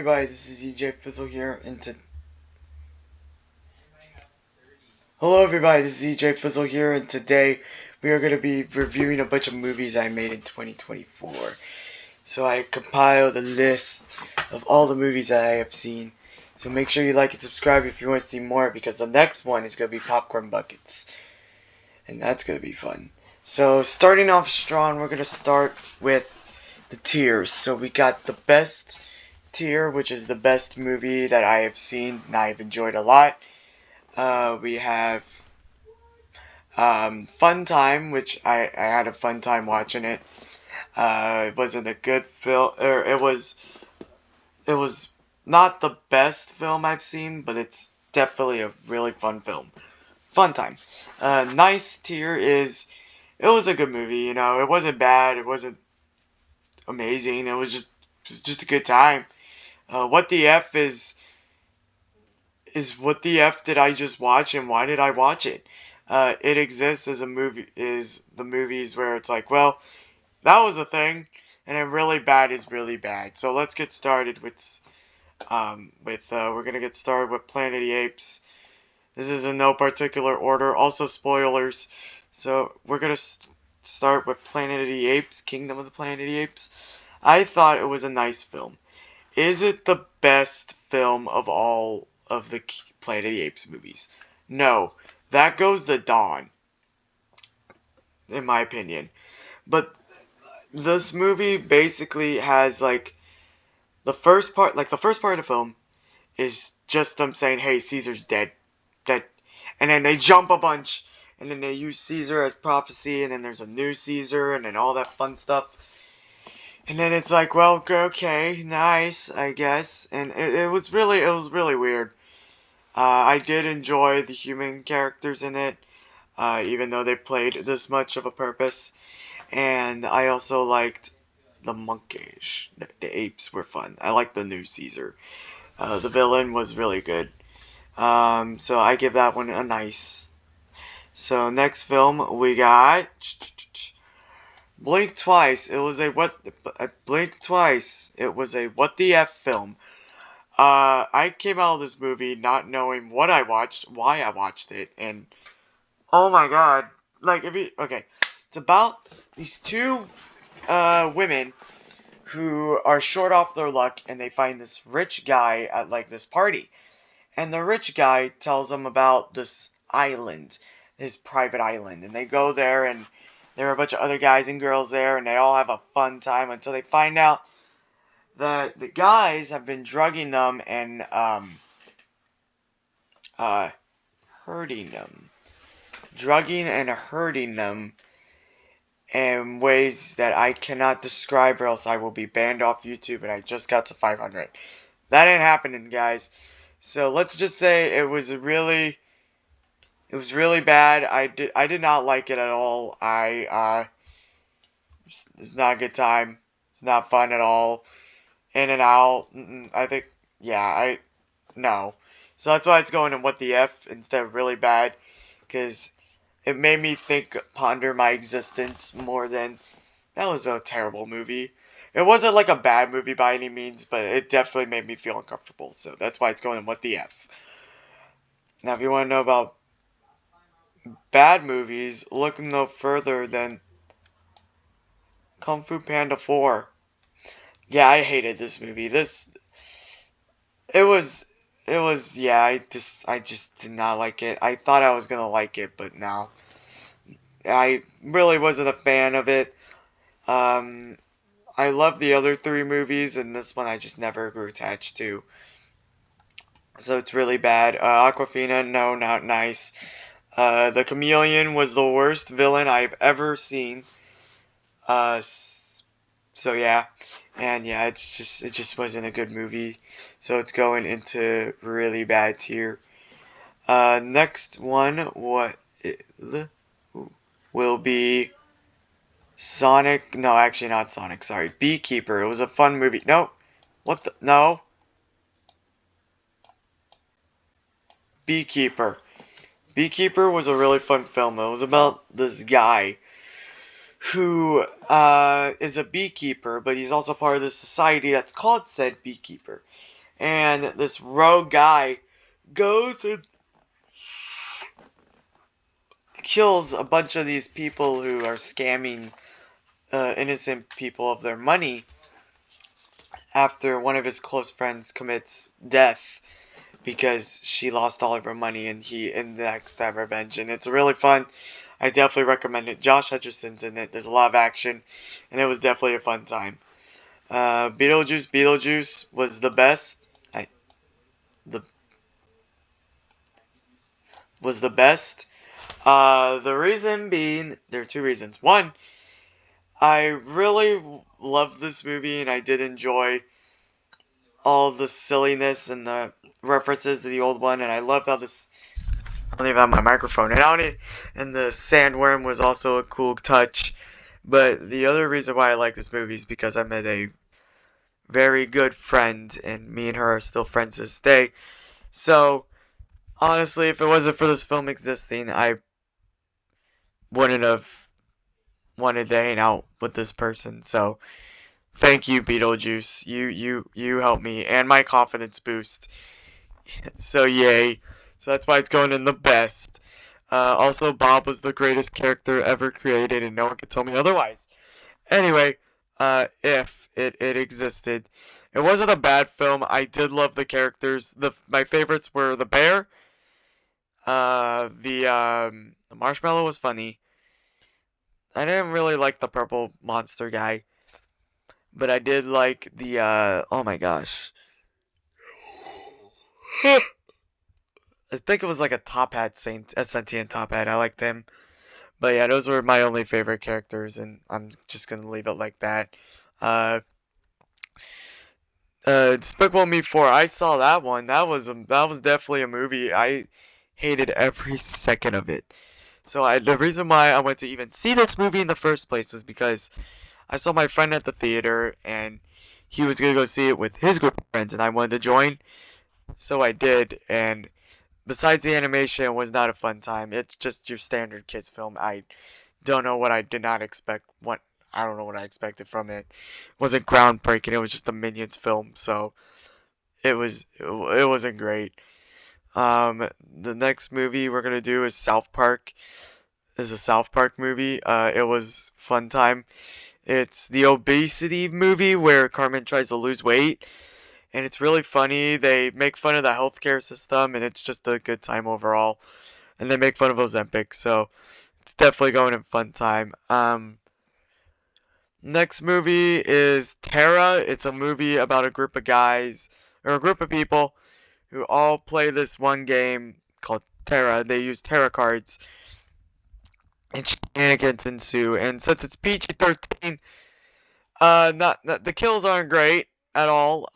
everybody, this is EJ Fizzle here, Hello everybody, this is EJ Fizzle here, and today we are going to be reviewing a bunch of movies I made in 2024. So I compiled a list of all the movies that I have seen. So make sure you like and subscribe if you want to see more, because the next one is going to be Popcorn Buckets. And that's going to be fun. So starting off strong, we're going to start with the tiers. So we got the best tier, which is the best movie that I have seen and I've enjoyed a lot. We have Fun Time, which I had a fun time watching it. It wasn't a good film, or it was not the best film I've seen, but it's definitely a really fun film. Fun Time. Nice tier is, it was a good movie, you know, it wasn't bad, it wasn't amazing, it was just a good time. What the F is what the F did I just watch, and why did I watch it? It exists as a movie, is the movies where it's like, well, that was a thing, and then really bad is really bad. So let's get started we're gonna get started with Planet of the Apes. This is in no particular order, also spoilers. So we're gonna start with Planet of the Apes, Kingdom of the Planet of the Apes. I thought it was a nice film. Is it the best film of all of the Planet of the Apes movies? No. That goes to Dawn, in my opinion. But this movie basically has, like, the first part of the film is just them saying, hey, Caesar's dead. Dead. And then they jump a bunch, and then they use Caesar as prophecy, and then there's a new Caesar, and then all that fun stuff. And then it's like, well, okay, nice, I guess. And it was really weird. I did enjoy the human characters in it, even though they played this much of a purpose. And I also liked the monkeys. The apes were fun. I liked the new Caesar. The villain was really good. So I give that one a nice. So next film we got Blink Twice. It was a Blink Twice. It was a what the F film. I came out of this movie not knowing what I watched, why I watched it, and oh my god, like, it's about these two, women who are short off their luck, and they find this rich guy at, like, this party, and the rich guy tells them about this island, his private island, and they go there, and there are a bunch of other guys and girls there, and they all have a fun time until they find out the guys have been drugging them and hurting them. Drugging and hurting them in ways that I cannot describe, or else I will be banned off YouTube, and I just got to 500. That ain't happening, guys. So let's just say it was really bad. I did not like it at all. It's not a good time. It's not fun at all. In and out. I think, yeah, no. So that's why it's going in what the F instead of really bad, because it made me ponder my existence more than, that was a terrible movie. It wasn't like a bad movie by any means, but it definitely made me feel uncomfortable, so that's why it's going in what the F. Now, if you want to know about bad movies, look no further than Kung Fu Panda 4. Yeah, I hated this movie. It was, yeah, I just did not like it. I thought I was gonna like it, but no. I really wasn't a fan of it. I love the other three movies, and this one I just never grew attached to. So it's really bad. Aquafina, no, not nice. The Chameleon was the worst villain I've ever seen. So yeah. And yeah, it just wasn't a good movie. So it's going into really bad tier. Next one, will be Sonic. No, actually not Sonic. Sorry, Beekeeper. It was a fun movie. No, what the? No, Beekeeper. Beekeeper was a really fun film. It was about this guy who is a beekeeper, but he's also part of this society that's called said Beekeeper. and this rogue guy goes and kills a bunch of these people who are scamming innocent people of their money after one of his close friends commits death because she lost all of her money and he enacts that revenge. And it's really fun. I definitely recommend it. Josh Hutcherson's in it. There's a lot of action, and it was definitely a fun time. Beetlejuice was the best. The was the best. The reason being, there are two reasons. One, I really loved this movie, and I did enjoy all the silliness and the references to the old one, and I loved how this. I don't even have my microphone, and the sandworm was also a cool touch. But the other reason why I like this movie is because I met a very good friend, and me and her are still friends to this day. So, honestly, if it wasn't for this film existing, I wouldn't have wanted to hang out with this person. So, thank you, Beetlejuice. You helped me and my confidence boost. So yay. So that's why it's going in the best. Also, Bob was the greatest character ever created, and no one could tell me otherwise. Anyway, if it existed, it wasn't a bad film. I did love the characters. My favorites were the bear. The marshmallow was funny. I didn't really like the purple monster guy, but I did like the oh my gosh. I think it was like a top hat saint, a sentient top hat. I liked him. But yeah, those were my only favorite characters, and I'm just gonna leave it like that. Uh, Despicable Me 4. I saw that one. That was definitely a movie. I hated every second of it. So the reason why I went to even see this movie in the first place was because I saw my friend at the theater, and he was gonna go see it with his group of friends, and I wanted to join. So I did, and besides the animation, it was not a fun time. It's just your standard kids film. I don't know what I did not expect. I don't know what I expected from it. It wasn't groundbreaking. It was just a Minions film, so it wasn't great. The next movie we're gonna do is South Park. Is a South Park movie. It was fun time. It's the obesity movie where Carmen tries to lose weight, and it's really funny. They make fun of the healthcare system, and it's just a good time overall. And they make fun of Ozempic, so it's definitely going in fun time. Next movie is Terra. It's a movie about a group of guys, or a group of people, who all play this one game called Terra. They use Terra cards, and shenanigans ensue. And since it's PG-13, not the kills aren't great at all.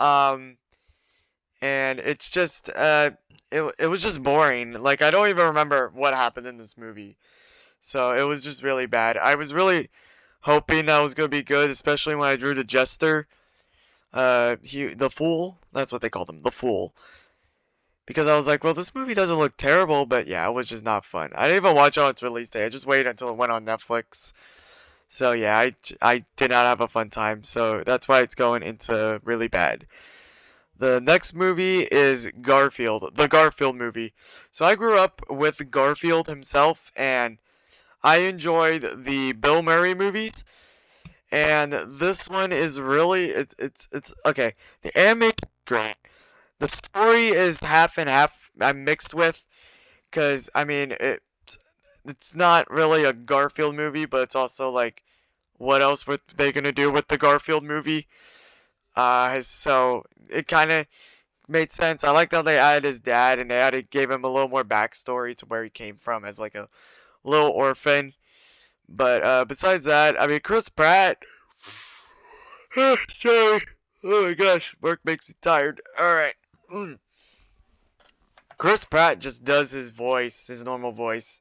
And it's just it was just boring. Like, I don't even remember what happened in this movie. So it was just really bad. I was really hoping that was gonna be good, especially when I drew the Jester. The Fool. That's what they called him, the Fool. Because I was like, well, this movie doesn't look terrible, but yeah, it was just not fun. I didn't even watch it on its release day. I just waited until it went on Netflix. So yeah, I did not have a fun time. So that's why it's going into really bad. The next movie is Garfield, the Garfield movie. So I grew up with Garfield himself, and I enjoyed the Bill Murray movies. And this one is really it's okay. The animation is great. The story is half and half. I'm mixed with, because I mean it's not really a Garfield movie, but it's also like, what else were they gonna do with the Garfield movie? So it kind of made sense. I liked how they added his dad, and gave him a little more backstory to where he came from as like a little orphan. But besides that, I mean, Chris Pratt. Sorry. Oh my gosh, work makes me tired. All right. Chris Pratt just does his voice, his normal voice.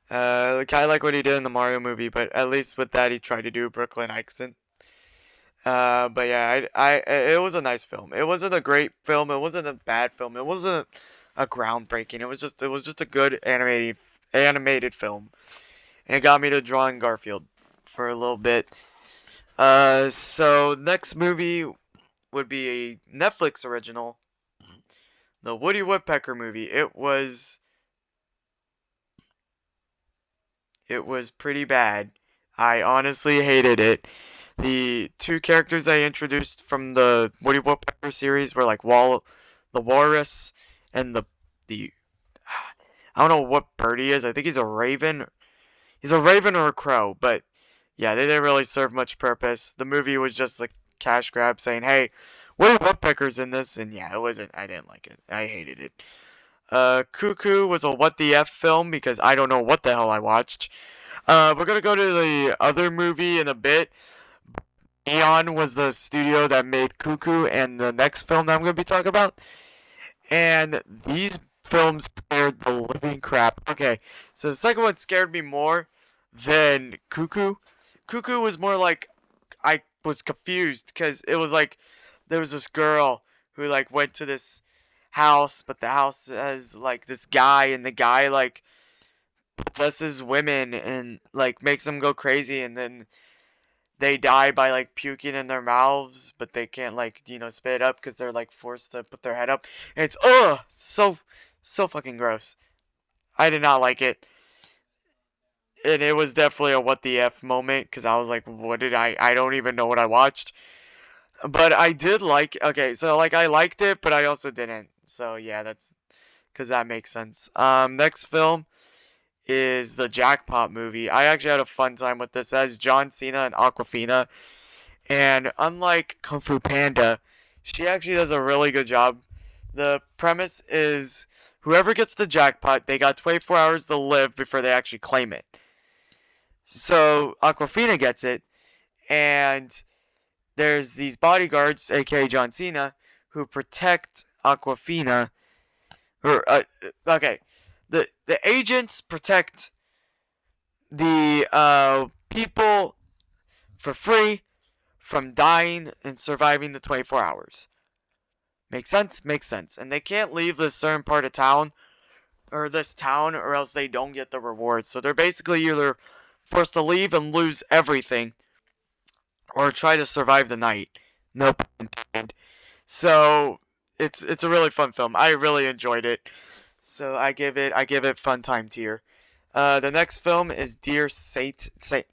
Like, I like what he did in the Mario movie, but at least with that he tried to do Brooklyn accent. But yeah, it was a nice film. It wasn't a great film. It wasn't a bad film. It wasn't a groundbreaking. It was just a good animated film, and it got me to drawing Garfield for a little bit. So next movie would be a Netflix original, the Woody Woodpecker movie. It was pretty bad. I honestly hated it. The two characters I introduced from the Woody Woodpecker series were like the walrus, and the I don't know what bird he is. I think he's a raven. He's a raven or a crow, but yeah, they didn't really serve much purpose. The movie was just like cash grab saying, "Hey, Woody Woodpecker's in this," and yeah, it wasn't. I didn't like it. I hated it. Cuckoo was a what the F film because I don't know what the hell I watched. We're gonna go to the other movie in a bit. Eon was the studio that made Cuckoo and the next film that I'm gonna be talking about. And these films scared the living crap. Okay, so the second one scared me more than Cuckoo. Cuckoo was more like I was confused because it was like there was this girl who like went to this house, but the house has like this guy, and the guy like possesses women and like makes them go crazy, and then they die by like puking in their mouths, but they can't like spit it up because they're like forced to put their head up. And it's so fucking gross. I did not like it, and it was definitely a what the F moment because I was like, what did I don't even know what I watched. But I did like. Okay, so like I liked it, but I also didn't. So yeah, that's because that makes sense. Next film is the Jackpot movie. I actually had a fun time with this. It has John Cena and Aquafina. And unlike Kung Fu Panda, she actually does a really good job. The premise is whoever gets the jackpot, they got 24 hours to live before they actually claim it. So Aquafina gets it, and there's these bodyguards, aka John Cena, who protect Aquafina. Or okay, the agents protect the people for free from dying and surviving the 24 hours. Make sense? Makes sense. And they can't leave this certain part of town, or this town, or else they don't get the rewards. So they're basically either forced to leave and lose everything, or try to survive the night. No pun intended. So it's a really fun film. I really enjoyed it. So I give it fun time tier. The next film is Dear Santa.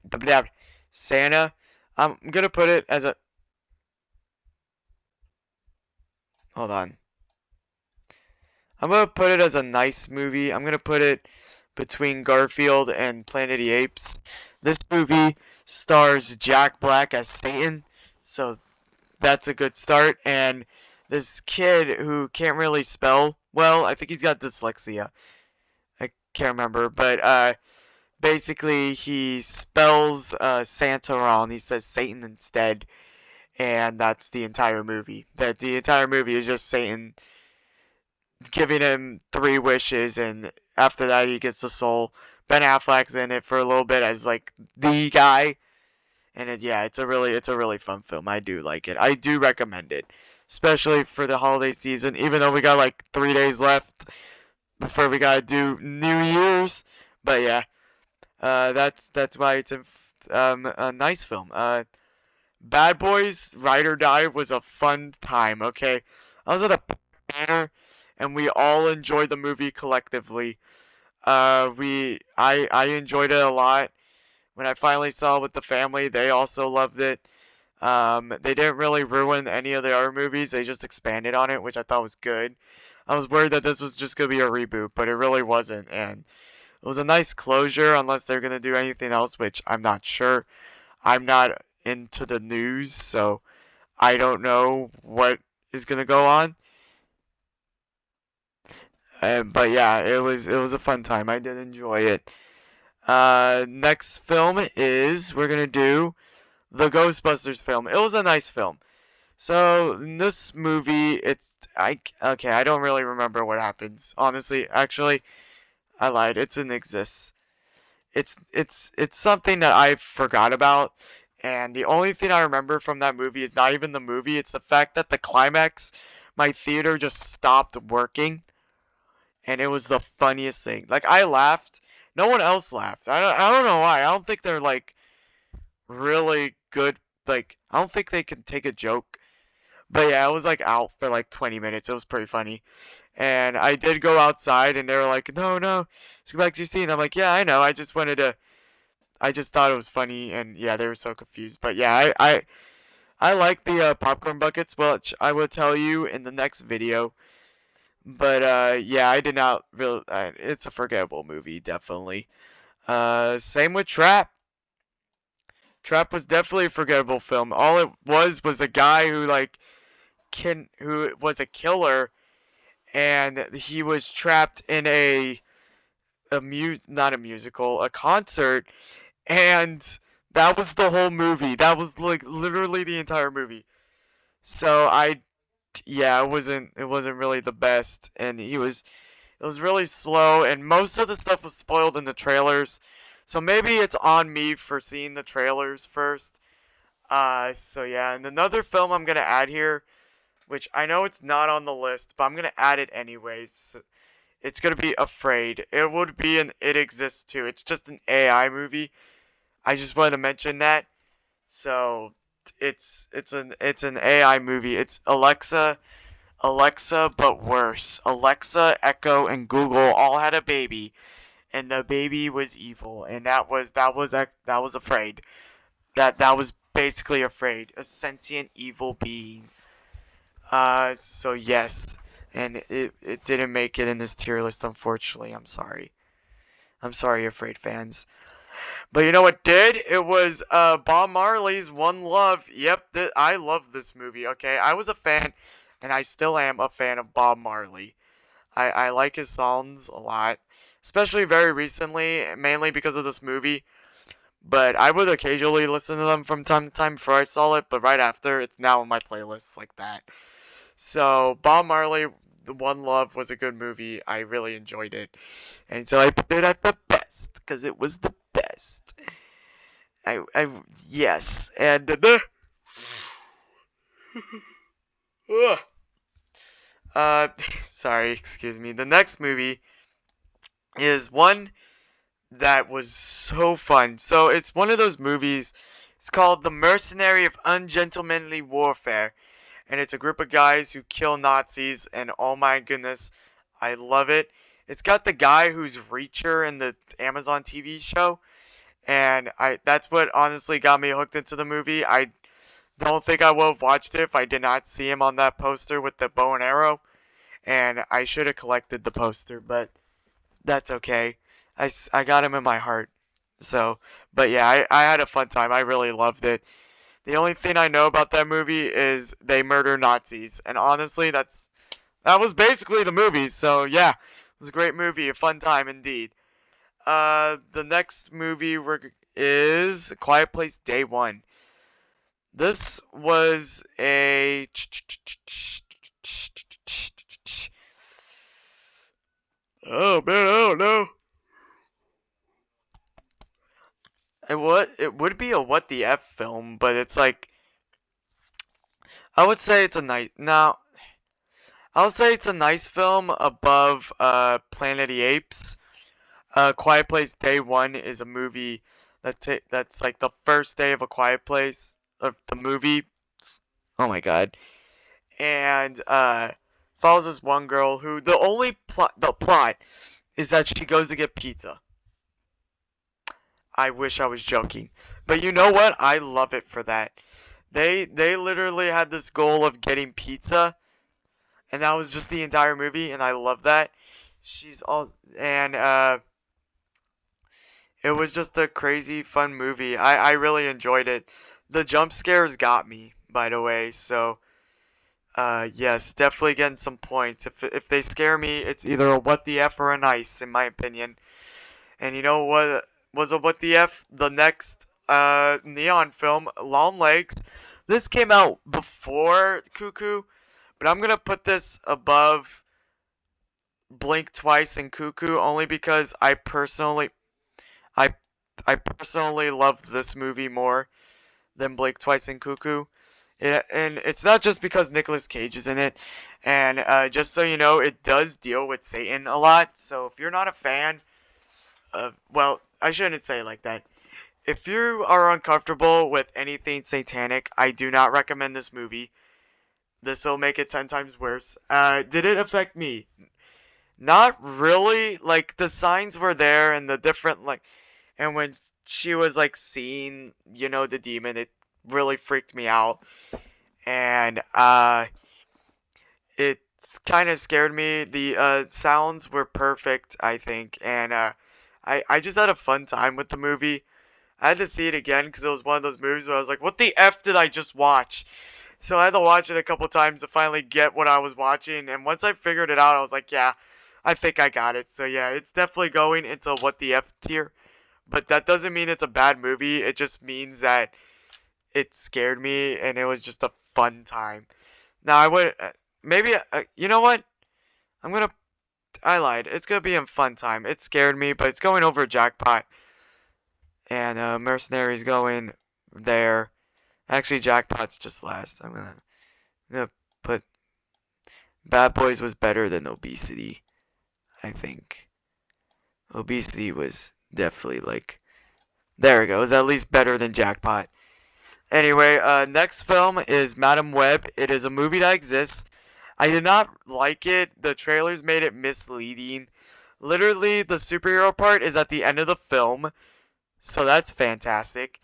I'm gonna put it as a. Hold on. I'm gonna put it as a nice movie. I'm gonna put it between Garfield and Planet of the Apes. This movie stars Jack Black as Satan, so that's a good start. And this kid who can't really spell well, I think he's got dyslexia. I can't remember, but basically he spells Santa wrong. He says Satan instead, and that's the entire movie. The entire movie is just Satan giving him 3 wishes, and after that he gets the soul. Ben Affleck's in it for a little bit as like the guy, and it's a really fun film. I do like it. I do recommend it, especially for the holiday season. Even though we got like 3 days left before we gotta do New Year's, but yeah, that's why it's a nice film. Bad Boys Ride or Die was a fun time. Okay, I was at a theater, and we all enjoyed the movie collectively. I enjoyed it a lot. When I finally saw it with the family, they also loved it. They didn't really ruin any of the other movies. They just expanded on it, which I thought was good. I was worried that this was just gonna be a reboot, but it really wasn't, and it was a nice closure. Unless they're gonna do anything else, which I'm not sure. I'm not into the news, so I don't know what is gonna go on. But yeah, it was a fun time. I did enjoy it. Next film is we're gonna do the Ghostbusters film. It was a nice film. So in this movie, I don't really remember what happens. Honestly, actually, I lied. It's in exists. It's something that I forgot about, and the only thing I remember from that movie is not even the movie. It's the fact that the climax, my theater just stopped working, and it was the funniest thing. Like I laughed, no one else laughed. I don't know why. I don't think they're like really good. Like I don't think they can take a joke. But yeah, I was like out for like 20 minutes. It was pretty funny. And I did go outside, and they were like, "No, no, just go back to your seat." And I'm like, "Yeah, I know. I just thought it was funny." And yeah, they were so confused. But yeah, I like the popcorn buckets, which I will tell you in the next video. But yeah, I did not really. It's a forgettable movie, definitely. Same with Trap. Trap was definitely a forgettable film. All it was a guy who who was a killer, and he was trapped in not a musical, a concert, and that was the whole movie. That was like literally the entire movie. So yeah, it wasn't really the best, and it was really slow, and most of the stuff was spoiled in the trailers. So maybe it's on me for seeing the trailers first. So yeah, and another film I'm gonna add here, which I know it's not on the list, but I'm gonna add it anyways. It's gonna be Afraid. It would be an It Exists too. It's just an AI movie. I just wanted to mention that. So it's an AI movie. It's Alexa, but worse. Alexa, Echo, and Google all had a baby, and the baby was evil, and that was Afraid. That was basically Afraid, a sentient evil being. So yes, and it didn't make it in this tier list, unfortunately. I'm sorry. I'm sorry, Afraid fans. But you know what did? It was Bob Marley's One Love. Yep, I love this movie. Okay, I was a fan, and I still am a fan of Bob Marley. I like his songs a lot, especially very recently, mainly because of this movie. But I would occasionally listen to them from time to time before I saw it, but right after, it's now in my playlists like that. So, Bob Marley, The One Love was a good movie. I really enjoyed it. And so I put it at the best, because it was the best. Yes. And, uh, sorry, excuse me. The next movie is one that was so fun. So it's one of those movies. It's called The Mercenary of Ungentlemanly Warfare, and it's a group of guys who kill Nazis. And oh my goodness, I love it. It's got the guy who's Reacher in the Amazon TV show, and that's what honestly got me hooked into the movie. I don't think I would have watched it if I did not see him on that poster with the bow and arrow, and I should have collected the poster, but that's okay. I got him in my heart. So, but yeah, I had a fun time. I really loved it. The only thing I know about that movie is they murder Nazis. And honestly, that was basically the movie. So yeah, it was a great movie, a fun time indeed. The next movie is Quiet Place Day One. This was a oh man, I don't know. It would be a what the F film, but it's like I would say it's a nice now. I would say it's a nice film above Planet of the Apes. Quiet Place Day One is a movie that's like the first day of A Quiet Place of the movie. Oh my god! And follows this one girl who the plot is that she goes to get pizza. I wish I was joking, but you know what? I love it for that. They literally had this goal of getting pizza, and that was just the entire movie, and I love that. She's all and it was just a crazy fun movie. I really enjoyed it. The jump scares got me, by the way. So yes, definitely getting some points. If they scare me, it's either a what the F or a nice, in my opinion. And you know what was a what the F? The next Neon film, Long Legs. This came out before Cuckoo, but I'm gonna put this above Blink Twice and Cuckoo only because I I personally loved this movie more than Blink Twice and Cuckoo. And it's not just because Nicolas Cage is in it. And just so you know, it does deal with Satan a lot. So if you're not a fan of, well, I shouldn't say it like that. If you are uncomfortable with anything satanic, I do not recommend this movie. this will make it 10 times worse. Did it affect me? Not really. Like, the signs were there and the different, like, and when she was, like, seeing, the demon, it really freaked me out. And, it kind of scared me. The, sounds were perfect, I think. And, I just had a fun time with the movie. I had to see it again because it was one of those movies where I was like, what the F did I just watch? So I had to watch it a couple times to finally get what I was watching. And once I figured it out, I was like, yeah, I think I got it. So yeah, it's definitely going into what the F tier. But that doesn't mean it's a bad movie. It just means that it scared me and it was just a fun time. Now I would, maybe, you know what? I lied. It's gonna be a fun time. It scared me, but it's going over Jackpot. And Mercenaries going there. Actually, Jackpot's just last. I'm gonna put Bad Boys was better than Obesity, I think. Obesity was definitely like, there it goes, at least better than Jackpot. Anyway, next film is Madam Web. It is a movie that exists. I did not like it. The trailers made it misleading. Literally, the superhero part is at the end of the film, so that's fantastic.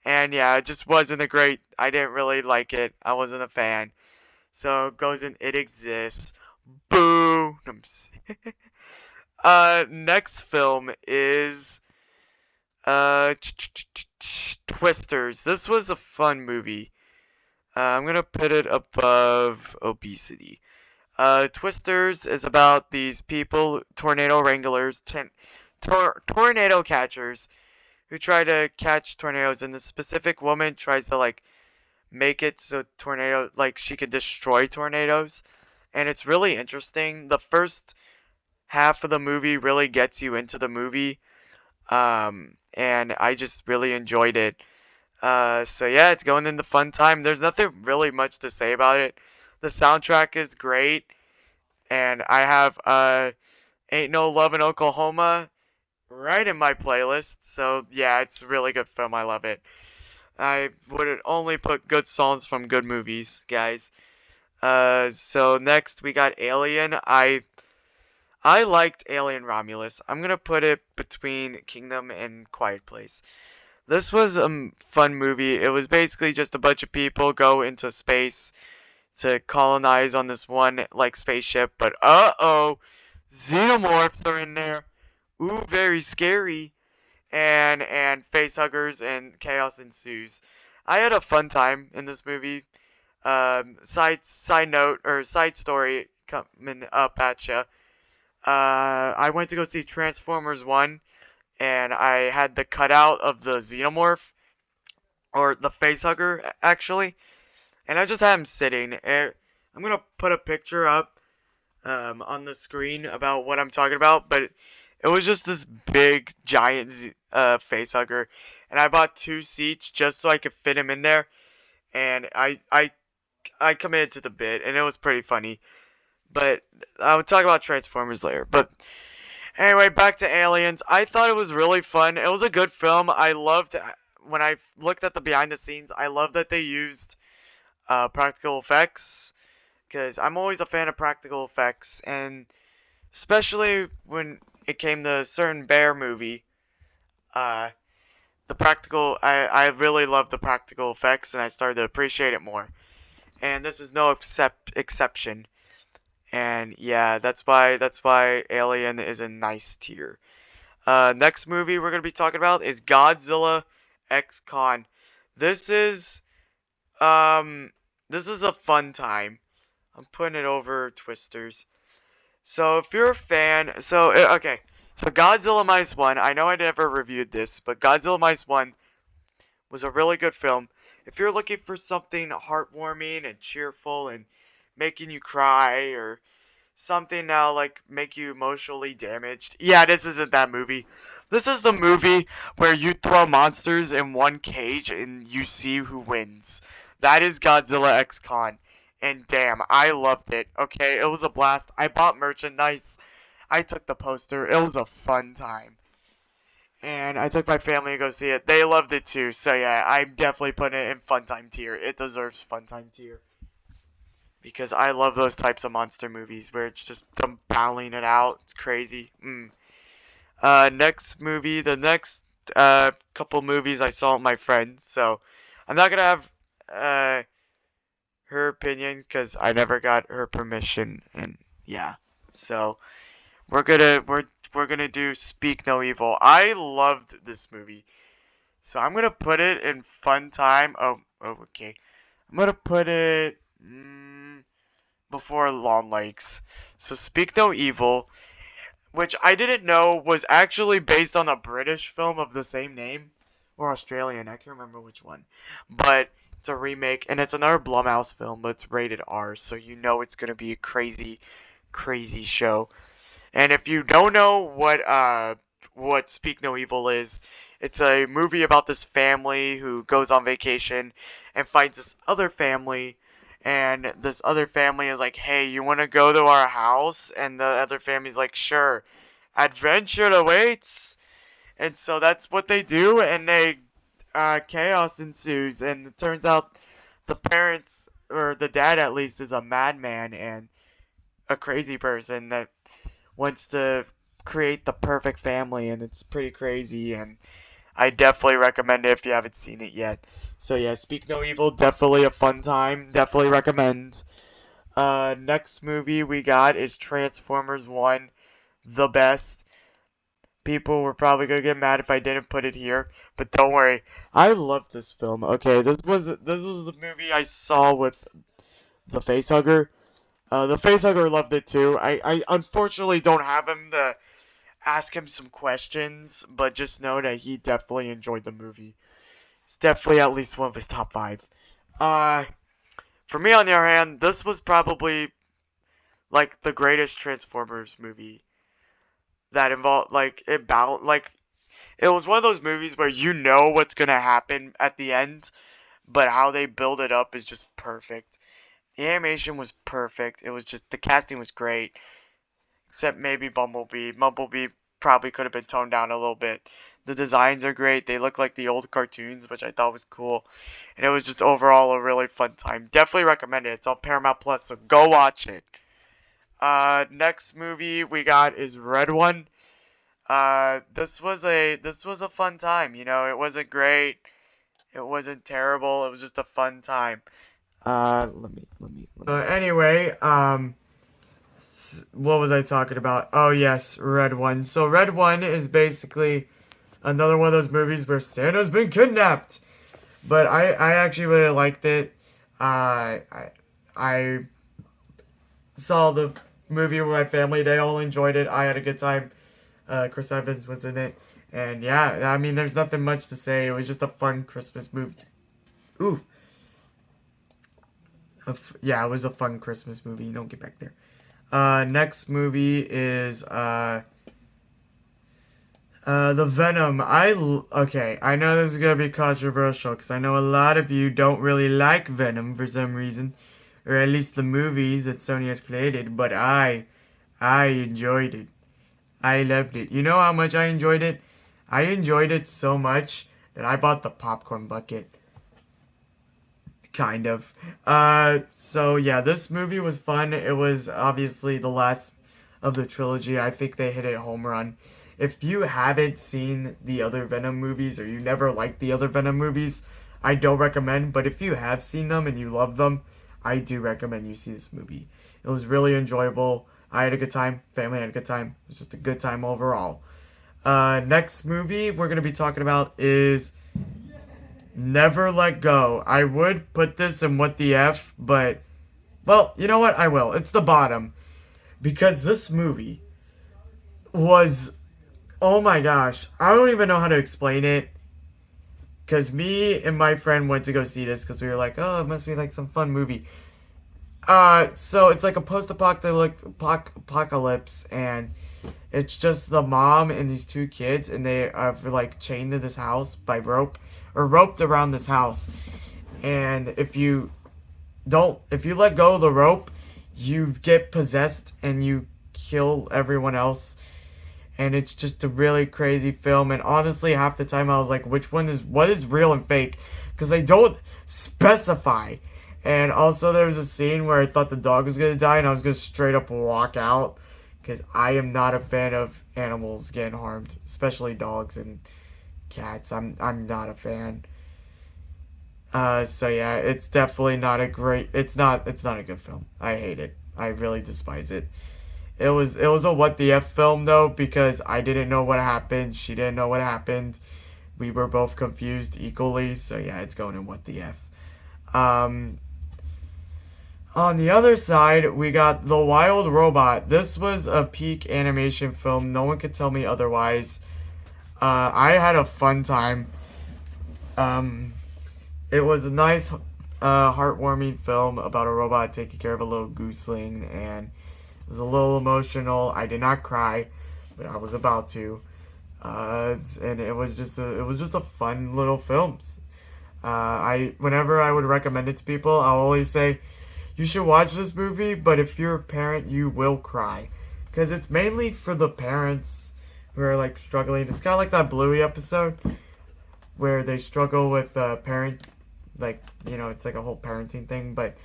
And yeah, it just wasn't I didn't really like it. I wasn't a fan. So it goes in It Exists. Boo! Next film is Twisters. This was a fun movie. I'm gonna put it above Obesity. Twisters is about these people, tornado wranglers, tornado catchers, who try to catch tornadoes, and the specific woman tries to like make it so she can destroy tornadoes. And it's really interesting. The first half of the movie really gets you into the movie. And I just really enjoyed it. So yeah, it's going in the fun time. There's nothing really much to say about it. The soundtrack is great. And I have Ain't No Love in Oklahoma right in my playlist. So yeah, it's a really good film. I love it. I would only put good songs from good movies, guys. So next we got Alien. I liked Alien Romulus. I'm gonna put it between Kingdom and Quiet Place. This was a fun movie. It was basically just a bunch of people go into space to colonize on this one like spaceship, but uh-oh, xenomorphs are in there. Ooh, very scary. And facehuggers and chaos ensues. I had a fun time in this movie. Side note or side story coming up at ya. I went to go see Transformers 1, and I had the cutout of the xenomorph, or the facehugger, actually, and I just had him sitting. I'm gonna put a picture up on the screen about what I'm talking about, but it was just this big, giant facehugger, and I bought 2 seats just so I could fit him in there, and I committed to the bit, and it was pretty funny. But I would talk about Transformers later. But anyway, back to Aliens. I thought it was really fun. It was a good film. I loved, when I looked at the behind the scenes, I love that they used practical effects, because I'm always a fan of practical effects, and especially when it came to a certain bear movie, I really loved the practical effects, and I started to appreciate it more. And this is no exception. And yeah, that's why Alien is a nice tier. Next movie we're gonna be talking about is Godzilla X Kong. This is a fun time. I'm putting it over Twisters. So if you're a fan, okay. So Godzilla Minus One. I know I never reviewed this, but Godzilla Minus One was a really good film. If you're looking for something heartwarming and cheerful and making you cry, or something now like make you emotionally damaged, yeah, this isn't that movie. This is the movie where you throw monsters in one cage and you see who wins. That is Godzilla X Kong. And damn, I loved it. Okay, it was a blast. I bought merchandise. I took the poster. It was a fun time. And I took my family to go see it. They loved it too. So yeah, I'm definitely putting it in fun time tier. It deserves fun time tier. because I love those types of monster movies where it's just them battling it out. It's crazy. Next movie, the next couple movies I saw with my friends, so I'm not gonna have her opinion because I never got her permission, and yeah, so we're gonna do Speak No Evil. I loved this movie, so I'm gonna put it in fun time. Oh, okay. I'm gonna put it before Long Legs. So Speak No Evil, which I didn't know was actually based on a British film of the same name, or Australian. I can't remember which one, but it's a remake, and it's another Blumhouse film, but it's rated R, so you know it's gonna be a crazy, crazy show. And if you don't know what Speak No Evil is, it's a movie about this family who goes on vacation and finds this other family, and this other family is like, "Hey, you want to go to our house?" And the other family's like, "Sure." Adventure awaits. And so that's what they do, and chaos ensues, and it turns out the parents, or the dad at least, is a madman and a crazy person that wants to create the perfect family, and it's pretty crazy, and I definitely recommend it if you haven't seen it yet. So yeah, Speak No Evil, definitely a fun time, definitely recommend. Next movie we got is Transformers 1, the best. People were probably gonna get mad if I didn't put it here, but don't worry, I love this film. Okay, this was the movie I saw with the Facehugger. The Facehugger loved it too. I unfortunately don't have him to ask him some questions, but just know that he definitely enjoyed the movie. It's definitely at least one of his top 5. For me on the other hand, this was probably like the greatest Transformers movie that involved it was one of those movies where you know what's gonna happen at the end, but how they build it up is just perfect. The animation was perfect. It was just the casting was great, except maybe Bumblebee. Bumblebee probably could have been toned down a little bit. The designs are great. They look like the old cartoons, which I thought was cool, and it was just overall a really fun time. Definitely recommend it. It's on Paramount Plus, so go watch it. Next movie we got is Red One. This was a fun time. You know, it wasn't great. It wasn't terrible. It was just a fun time. Let me. Anyway, what was I talking about? Oh yes, Red One. So Red One is basically another one of those movies where Santa's been kidnapped. But I actually really liked it. I saw the movie with my family. They all enjoyed it. I had a good time. Chris Evans was in it. And yeah, I mean, there's nothing much to say. It was just a fun Christmas movie. Oof. Yeah, it was a fun Christmas movie. Don't get back there. Next movie is, the Venom. Okay, I know this is gonna be controversial, because I know a lot of you don't really like Venom for some reason. Or at least the movies that Sony has created, but I enjoyed it. I loved it. You know how much I enjoyed it? I enjoyed it so much that I bought the popcorn bucket. Kind of. So yeah, this movie was fun. It was obviously the last of the trilogy. I think they hit a home run. If you haven't seen the other Venom movies, or you never liked the other Venom movies, I don't recommend. But if you have seen them and you love them, I do recommend you see this movie. It was really enjoyable. I had a good time. Family had a good time. It was just a good time overall. Next movie we're going to be talking about is Never Let Go. I would put this in What the F, but, well, you know what? I will. It's the bottom. Because this movie was, oh my gosh, I don't even know how to explain it. Because me and my friend went to go see this because we were like, oh, it must be like some fun movie. So it's like a post-apocalypse, and it's just the mom and these 2 kids, and they are like chained to this house by rope, or roped around this house. And if you let go of the rope, you get possessed and you kill everyone else. And it's just a really crazy film. And honestly, half the time I was like, what is real and fake? Because they don't specify. And also there was a scene where I thought the dog was gonna die and I was gonna straight up walk out because I am not a fan of animals getting harmed, especially dogs and cats. I'm not a fan. So yeah, it's definitely not a great. It's not a good film. I hate it. I really despise it. It was a what the F film though because I didn't know what happened. She didn't know what happened. We were both confused equally. So yeah, it's going in what the F. Um, on the other side, we got The Wild Robot. This was a peak animation film. No one could tell me otherwise. I had a fun time. Um, it was a nice, heartwarming film about a robot taking care of a little gooseling, and it was a little emotional. I did not cry, but I was about to. And it was just a fun little film. I whenever I would recommend it to people, I'll always say you should watch this movie, but if you're a parent, you will cry. Because it's mainly for the parents who are like struggling. It's kind of like that Bluey episode where they struggle with parent, like, it's like a whole parenting thing. But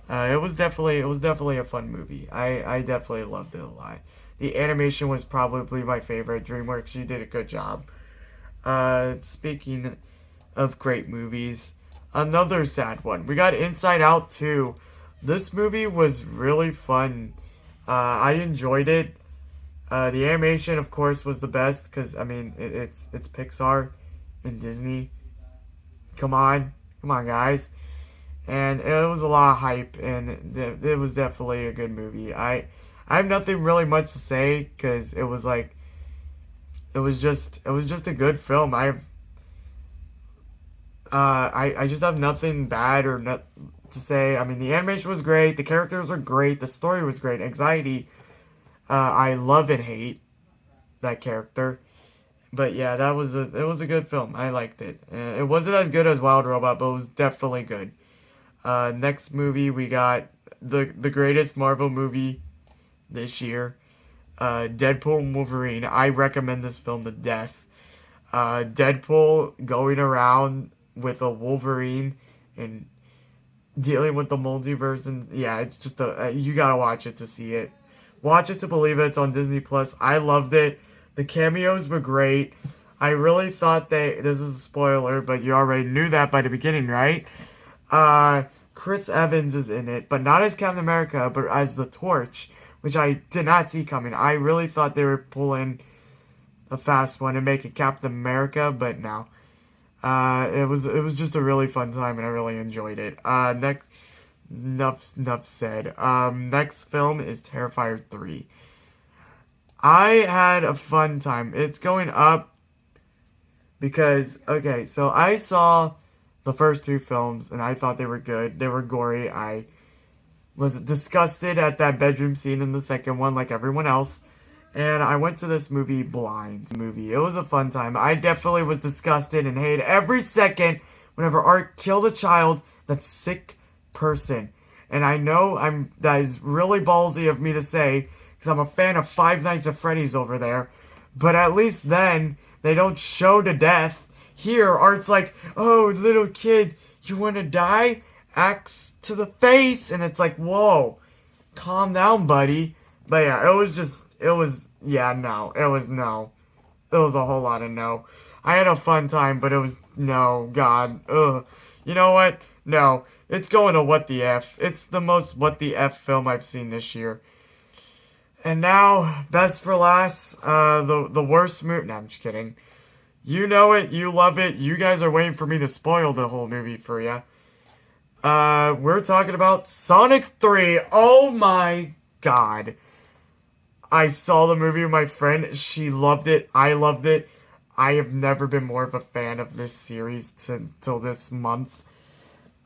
it was definitely a fun movie. I definitely loved it a lot. The animation was probably my favorite. DreamWorks, you did a good job. Speaking of great movies, another sad one. We got Inside Out 2. This movie was really fun. I enjoyed it. The animation, of course, was the best because I mean it's Pixar and Disney. Come on, guys. And it was a lot of hype, and it was definitely a good movie. I have nothing really much to say because it was just a good film. I just have nothing bad or not to say. I mean, the animation was great, the characters were great, the story was great. Anxiety, I love and hate that character. But yeah, it was a good film. I liked it. It wasn't as good as Wild Robot, but it was definitely good. Next movie we got the greatest Marvel movie this year, Deadpool and Wolverine. I recommend this film to death. Deadpool going around with a Wolverine and dealing with the multiverse, and yeah, it's just you gotta watch it to see it. Watch it to believe it. It's on Disney Plus. I loved it. The cameos were great. I really thought this is a spoiler, but you already knew that by the beginning, right? Chris Evans is in it, but not as Captain America, but as the Torch, which I did not see coming. I really thought they were pulling a fast one and make it Captain America, but no. It was just a really fun time, and I really enjoyed it. Next, enough said. Next film is Terrifier 3. I had a fun time. It's going up because, okay, so I saw the first two films, and I thought they were good. They were gory. I was disgusted at that bedroom scene in the second one, like everyone else. And I went to this movie blind. It was a fun time. I definitely was disgusted and hated every second whenever Art killed a child, that sick person. And I know that is really ballsy of me to say, because I'm a fan of Five Nights at Freddy's over there. But at least then, they don't show to death. Here, Art's like, oh, little kid, you want to die? Axe to the face. And it's like, whoa, calm down, buddy. But yeah, no. It was a whole lot of no. I had a fun time, but it was, no, God, ugh. You know what? No, it's going to What the F. It's the most What the F film I've seen this year. And now, best for last, the worst movie. No, I'm just kidding. You know it, you love it. You guys are waiting for me to spoil the whole movie for you. We're talking about Sonic 3. Oh my God. I saw the movie with my friend. She loved it. I loved it. I have never been more of a fan of this series till this month.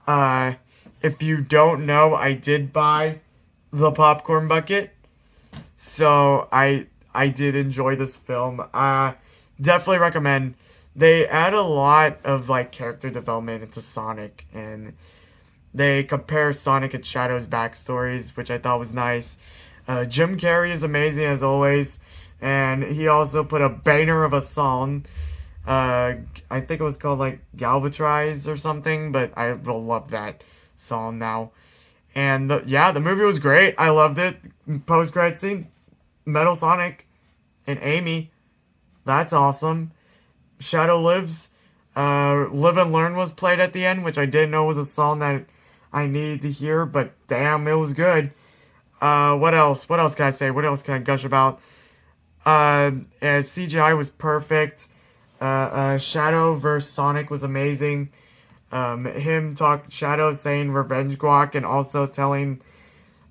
If you don't know, I did buy the popcorn bucket. So I did enjoy this film. Definitely recommend. They add a lot of like character development into Sonic, and they compare Sonic and Shadow's backstories, which I thought was nice. Jim Carrey is amazing as always, and he also put a banger of a song. I think it was called like Galvanize or something, but I will love that song now. And the movie was great. I loved it. Post-credit scene, Metal Sonic and Amy. That's awesome. Shadow Lives. Live and Learn was played at the end, which I didn't know was a song that I needed to hear, but damn, it was good. What else? What else can I say? What else can I gush about? CGI was perfect. Shadow vs. Sonic was amazing. Shadow saying revenge guac and also telling,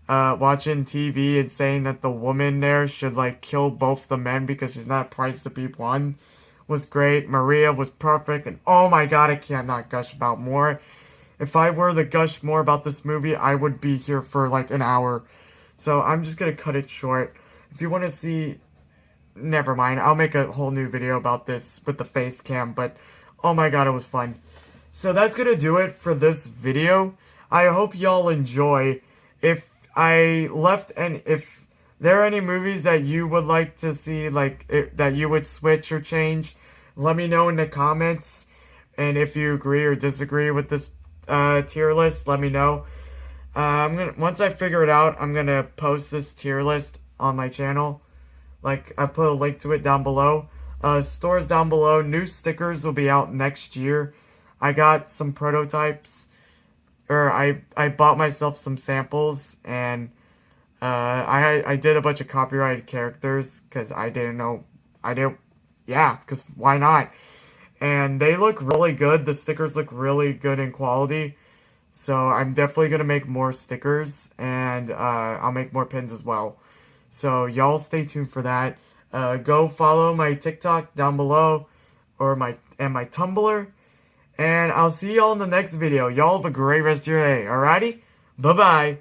watching TV and saying that the woman there should, like, kill both the men because she's not priced to be won was great. Maria was perfect, and oh my god, I cannot gush about more. If I were to gush more about this movie, I would be here for like an hour. So I'm just gonna cut it short. If you want to see, never mind, I'll make a whole new video about this with the face cam, but oh my god, it was fun. So that's gonna do it for this video. I hope y'all enjoy. If there are any movies that you would like to see, like, that you would switch or change, let me know in the comments. And if you agree or disagree with this tier list, let me know. Once I figure it out, I'm gonna post this tier list on my channel. Like, I put a link to it down below. Stores down below. New stickers will be out next year. I got some prototypes, or I bought myself some samples, and I did a bunch of copyrighted characters because I didn't know. Because why not? And they look really good. The stickers look really good in quality. So I'm definitely going to make more stickers, and I'll make more pins as well. So y'all stay tuned for that. Go follow my TikTok down below, or my Tumblr. And I'll see y'all in the next video. Y'all have a great rest of your day. Alrighty? Bye-bye.